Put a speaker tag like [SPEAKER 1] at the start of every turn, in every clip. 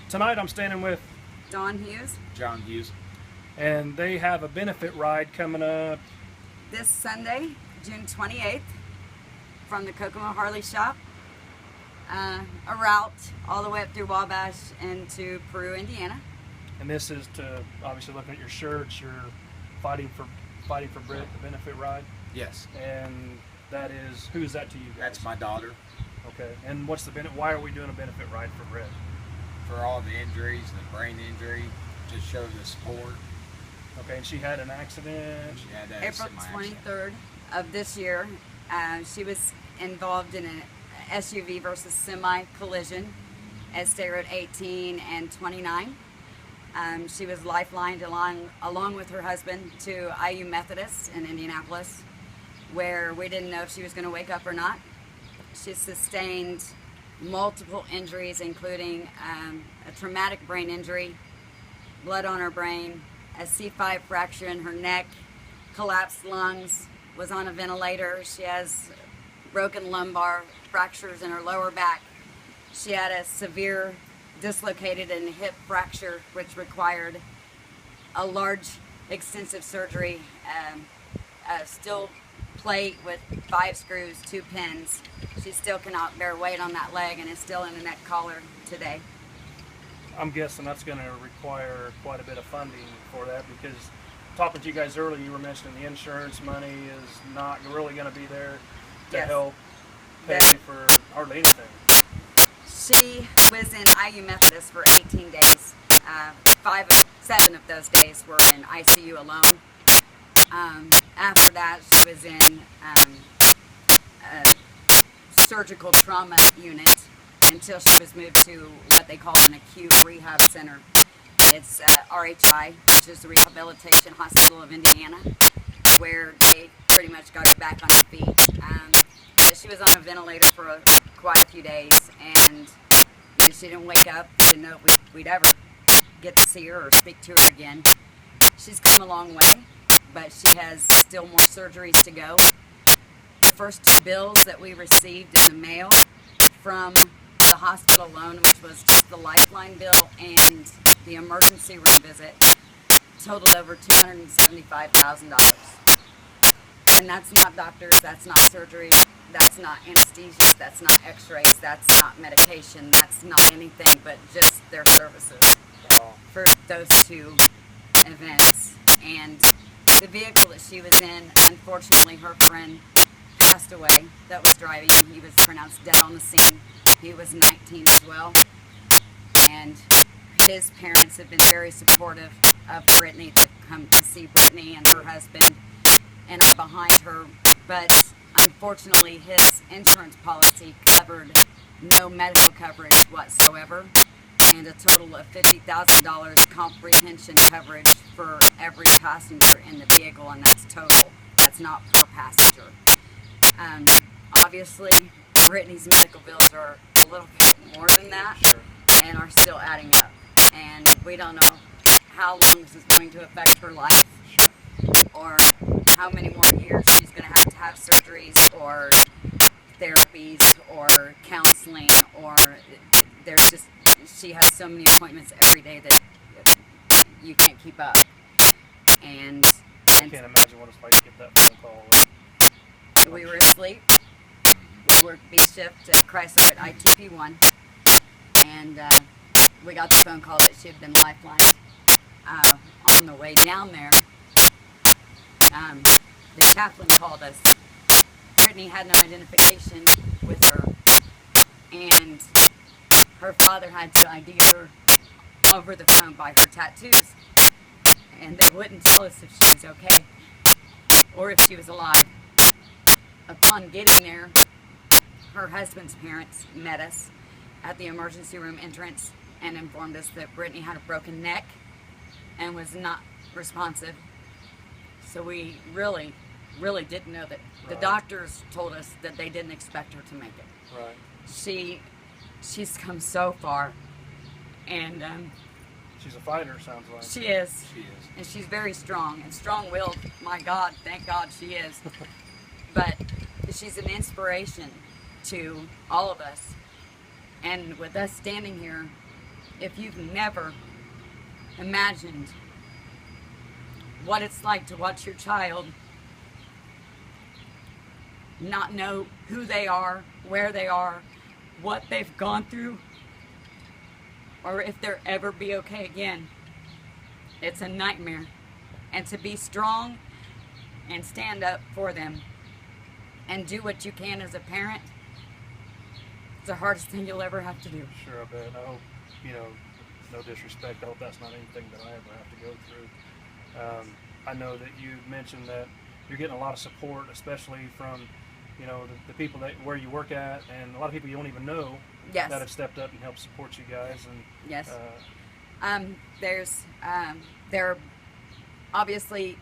[SPEAKER 1] Tonight I'm standing with
[SPEAKER 2] Dawn Hughes.
[SPEAKER 3] John Hughes.
[SPEAKER 1] and they have a benefit ride coming up
[SPEAKER 2] This Sunday, June 28th, from the Kokomo Harley Shop. A route all the way up through Wabash into Peru, Indiana.
[SPEAKER 1] and this is to, obviously looking at your shirts, you're fighting for Britt, the benefit ride,
[SPEAKER 3] Yes,
[SPEAKER 1] and that is, who is that to you guys?
[SPEAKER 3] that's my daughter.
[SPEAKER 1] Okay, and what's the benefit, why are we doing a benefit ride for Britt?
[SPEAKER 3] For all the injuries, the brain injury, just show the support.
[SPEAKER 1] Okay, and she had an accident.
[SPEAKER 3] She had that
[SPEAKER 2] April
[SPEAKER 3] semi-accident.
[SPEAKER 2] 23rd of this year, she was involved in an SUV versus semi collision at State Road 18 and 29. She was lifelined along with her husband to IU Methodist in Indianapolis, where we didn't know if she was going to wake up or not. She sustained multiple injuries, including a traumatic brain injury, blood on her brain, a C5 fracture in her neck, collapsed lungs, was on a ventilator. She has broken lumbar, fractures in her lower back. She had a severe dislocated and hip fracture, which required a large, extensive surgery, a steel plate with 5 screws, 2 pins. She still cannot bear weight on that leg and is still in a neck collar today.
[SPEAKER 1] I'm guessing that's going to require quite a bit of funding for that, because talking to you guys earlier, you were mentioning the insurance money is not really going to be there to
[SPEAKER 2] Yes.
[SPEAKER 1] help pay
[SPEAKER 2] Yes.
[SPEAKER 1] for hardly anything.
[SPEAKER 2] She was in IU Methodist for 18 days. 7 of those days were in ICU alone. After that, she was in a surgical trauma unit until she was moved to what they call an acute rehab center. It's RHI, which is the Rehabilitation Hospital of Indiana, where they pretty much got her back on her feet. She was on a ventilator for quite a few days, and she didn't wake up. Didn't know if we'd ever get to see her or speak to her again. She's come a long way, but she has still more surgeries to go. The first 2 bills that we received in the mail from the hospital alone, which was just the Lifeline bill and the emergency room visit, totaled over $275,000. And that's not doctors, that's not surgery, that's not anesthesia, that's not x-rays, that's not medication, that's not anything but just their services for those 2 events. And the vehicle that she was in, unfortunately her friend passed away that was driving. He was pronounced dead on the scene. He was 19 as well. And his parents have been very supportive of Brittany. They've come to see Brittany and her husband and are behind her. But unfortunately, his insurance policy covered no medical coverage whatsoever, and a total of $50,000 comprehension coverage for every passenger in the vehicle, and that's total. That's not per passenger. Obviously, Brittany's medical bills are a little bit more than that, and are still adding up. And we don't know how long this is going to affect her life, or how many more years she's going to have surgeries, or therapies, or counseling, or there's just, she has so many appointments every day that you can't keep up. And
[SPEAKER 1] I can't imagine what it's like to get that phone call.
[SPEAKER 2] we were asleep. We worked B shift at Chrysler at ITP1, and we got the phone call that she had been lifelined. On the way down there, the chaplain called us. Brittany had no identification with her, and her father had to ID her over the phone by her tattoos, and they wouldn't tell us if she was okay or if she was alive. Upon getting there, her husband's parents met us at the emergency room entrance and informed us that Brittany had a broken neck and was not responsive. So we really didn't know that. The doctors told us that they didn't expect her to make it.
[SPEAKER 1] Right.
[SPEAKER 2] She's come so far, and
[SPEAKER 1] She's a fighter, sounds like.
[SPEAKER 2] she is.
[SPEAKER 3] She is.
[SPEAKER 2] And she's very strong and strong-willed. My God, thank God she is. But she's an inspiration to all of us. And with us standing here if you've never imagined what it's like to watch your child not know who they are, where they are, what they've gone through, or if they'll ever be okay again, it's a nightmare. And to be strong and stand up for them and do what you can as a parent, it's the hardest thing you'll ever have to do.
[SPEAKER 1] Sure, I bet. I hope, no disrespect, I hope that's not anything that I ever have to go through. I know that you mentioned that you're getting a lot of support, especially from, the people where you work at, and a lot of people you don't even know
[SPEAKER 2] Yes.
[SPEAKER 1] that have stepped up and helped support you guys. And
[SPEAKER 2] Yes. There obviously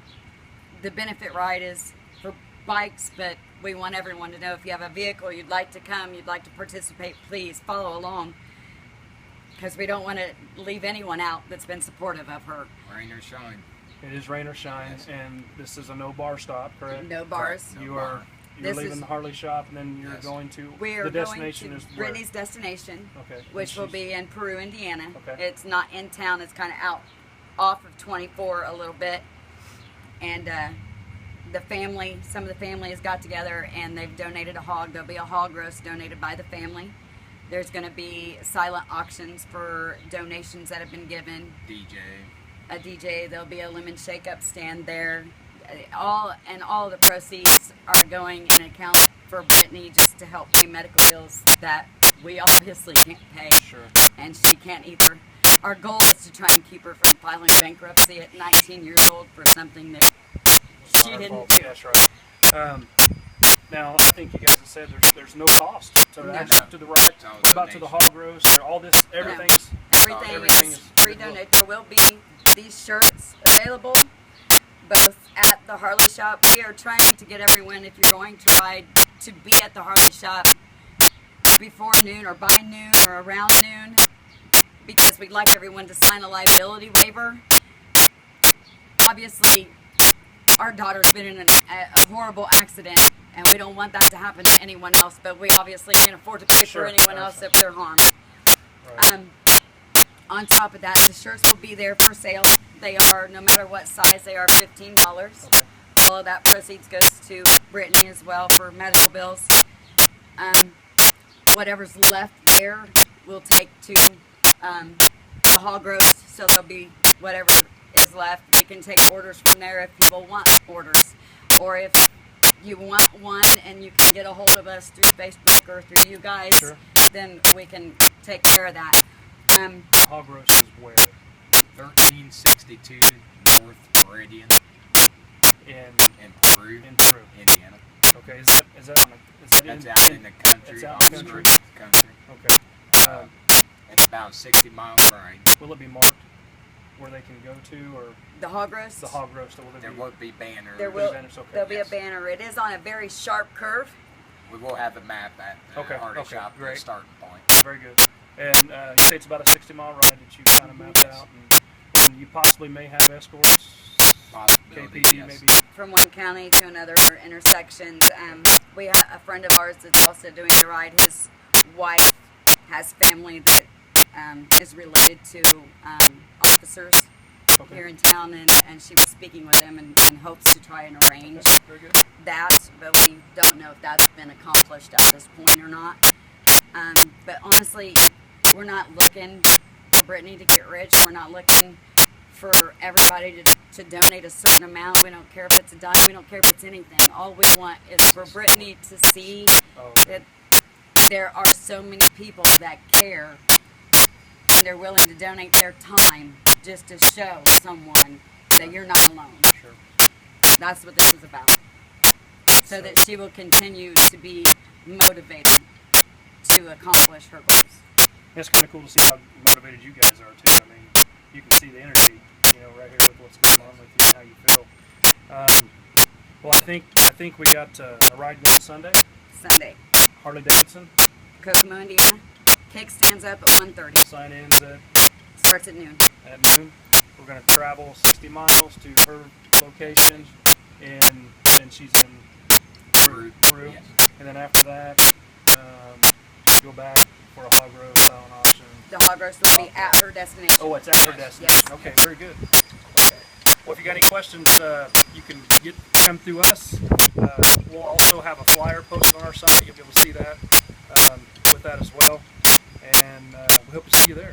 [SPEAKER 2] the benefit ride is for bikes, but we want everyone to know if you have a vehicle, you'd like to come, you'd like to participate, please follow along, because we don't want to leave anyone out that's been supportive of her.
[SPEAKER 3] Rain or shine.
[SPEAKER 1] it is rain or shine,
[SPEAKER 3] Yes.
[SPEAKER 1] and this is a no bar stop, correct?
[SPEAKER 2] No bars.
[SPEAKER 3] Correct. No
[SPEAKER 1] You
[SPEAKER 3] bar.
[SPEAKER 1] are you're
[SPEAKER 2] This
[SPEAKER 1] leaving
[SPEAKER 2] is-
[SPEAKER 1] the Harley shop, and then you're
[SPEAKER 3] Yes.
[SPEAKER 1] going to
[SPEAKER 2] We are
[SPEAKER 1] the
[SPEAKER 2] going
[SPEAKER 1] destination
[SPEAKER 2] to
[SPEAKER 1] is where?
[SPEAKER 2] Brittany's destination,
[SPEAKER 1] Okay.
[SPEAKER 2] which will
[SPEAKER 1] She's-
[SPEAKER 2] be in Peru, Indiana.
[SPEAKER 1] Okay.
[SPEAKER 2] It's not in town. It's kind of out off of 24 a little bit. And some of the family has got together and they've donated a hog. There'll be a hog roast donated by the family. There's going to be silent auctions for donations that have been given. A DJ. There'll be a lemon shake-up stand there. All the proceeds are going in an account for Brittany, just to help pay medical bills that we obviously can't pay,
[SPEAKER 1] Sure.
[SPEAKER 2] and she can't either. Our goal is to try and keep her from filing bankruptcy at 19 years old for something that she
[SPEAKER 1] Not our
[SPEAKER 2] didn't
[SPEAKER 1] fault.
[SPEAKER 2] do.
[SPEAKER 1] That's right. Now, I think you guys have said there's no cost to
[SPEAKER 2] No.
[SPEAKER 1] access to the ride.
[SPEAKER 3] It's all
[SPEAKER 1] What about to the
[SPEAKER 3] donation.
[SPEAKER 1] hog roast? Or all this, everything's
[SPEAKER 2] Everything is free donate. There will be these shirts available both at the Harley shop. We are trying to get everyone, if you're going to ride, to be at the Harley shop before noon or by noon or around noon, because we'd like everyone to sign a liability waiver. Obviously, our daughter's been in a horrible accident, and we don't want that to happen to anyone else, but we obviously can't afford to pay
[SPEAKER 1] Sure,
[SPEAKER 2] for anyone else if they're harmed.
[SPEAKER 1] right.
[SPEAKER 2] On top of that, the shirts will be there for sale. They are, no matter what size, they are $15.
[SPEAKER 1] Okay.
[SPEAKER 2] All of that proceeds goes to Brittany as well for medical bills. Whatever's left there, we'll take to the hog roast, so there'll be whatever is left. We can take orders from there if people want orders, or if you want one and you can get a hold of us through Facebook or through you guys,
[SPEAKER 1] Sure.
[SPEAKER 2] then we can take care of that.
[SPEAKER 1] Hog roast is where?
[SPEAKER 3] 1362 North Meridian
[SPEAKER 1] In
[SPEAKER 3] Peru,
[SPEAKER 1] Peru.
[SPEAKER 3] Indiana.
[SPEAKER 1] Okay, is that on the, is that
[SPEAKER 3] That's
[SPEAKER 1] in,
[SPEAKER 3] out in the country,
[SPEAKER 1] it's out
[SPEAKER 3] on
[SPEAKER 1] in
[SPEAKER 3] the
[SPEAKER 1] the country?
[SPEAKER 3] streets of the country.
[SPEAKER 1] Okay.
[SPEAKER 3] It's about a 60-mile ride.
[SPEAKER 1] Will it be marked where they can go to, or
[SPEAKER 2] The hog roast.
[SPEAKER 1] the hog roast? Or will
[SPEAKER 3] There
[SPEAKER 1] be?
[SPEAKER 3] will be banners.
[SPEAKER 2] There will.
[SPEAKER 1] banners, okay.
[SPEAKER 2] There'll be
[SPEAKER 3] Yes.
[SPEAKER 2] a banner. It is on a very sharp curve.
[SPEAKER 3] We will have a map at the
[SPEAKER 1] Okay,
[SPEAKER 3] Harley
[SPEAKER 1] okay,
[SPEAKER 3] shop,
[SPEAKER 1] great.
[SPEAKER 3] the starting point.
[SPEAKER 1] Very good. And you say it's about a 60-mile ride that you kind of mapped
[SPEAKER 3] Yes.
[SPEAKER 1] out, and you possibly may have escorts,
[SPEAKER 3] Possibility,
[SPEAKER 1] KPD
[SPEAKER 3] yes.
[SPEAKER 1] maybe.
[SPEAKER 2] From one county to another intersections. We have a friend of ours that's also doing the ride. His wife has family that is related to officers
[SPEAKER 1] Okay.
[SPEAKER 2] here in town, and she was speaking with them and hopes to try and arrange
[SPEAKER 1] Okay, very good.
[SPEAKER 2] that, but we don't know if that's been accomplished at this point or not. But honestly, we're not looking for Brittany to get rich. We're not looking for everybody to donate a certain amount. We don't care if it's a dime. We don't care if it's anything. All we want is for Brittany to see
[SPEAKER 1] Oh,
[SPEAKER 2] that there are so many people that care, and they're willing to donate their time just to show someone that you're not alone.
[SPEAKER 1] sure.
[SPEAKER 2] That's what this is about. So that she will continue to be motivated to accomplish her goals.
[SPEAKER 1] It's kind of cool to see how motivated you guys are too. I mean, you can see the energy, right here with what's going on with you and how you feel. Well, I think we got a ride going Sunday.
[SPEAKER 2] Sunday,
[SPEAKER 1] Harley Davidson.
[SPEAKER 2] Kokomo, Indiana. Cake stands up at 1:30.
[SPEAKER 1] Sign-ins
[SPEAKER 2] Starts at noon.
[SPEAKER 1] at noon. We're going to travel 60 miles to her location, and she's in Peru.
[SPEAKER 3] Yes.
[SPEAKER 1] And then after that, go back for a hog roast silent auction.
[SPEAKER 2] The hog roast will be at her destination.
[SPEAKER 1] Oh, it's at her destination.
[SPEAKER 2] Yes.
[SPEAKER 1] Okay, very good. Okay. Well, if you got any questions, you can come through us. We'll also have a flyer posted on our site. You'll be able to see that with that as well. And we hope to see you there.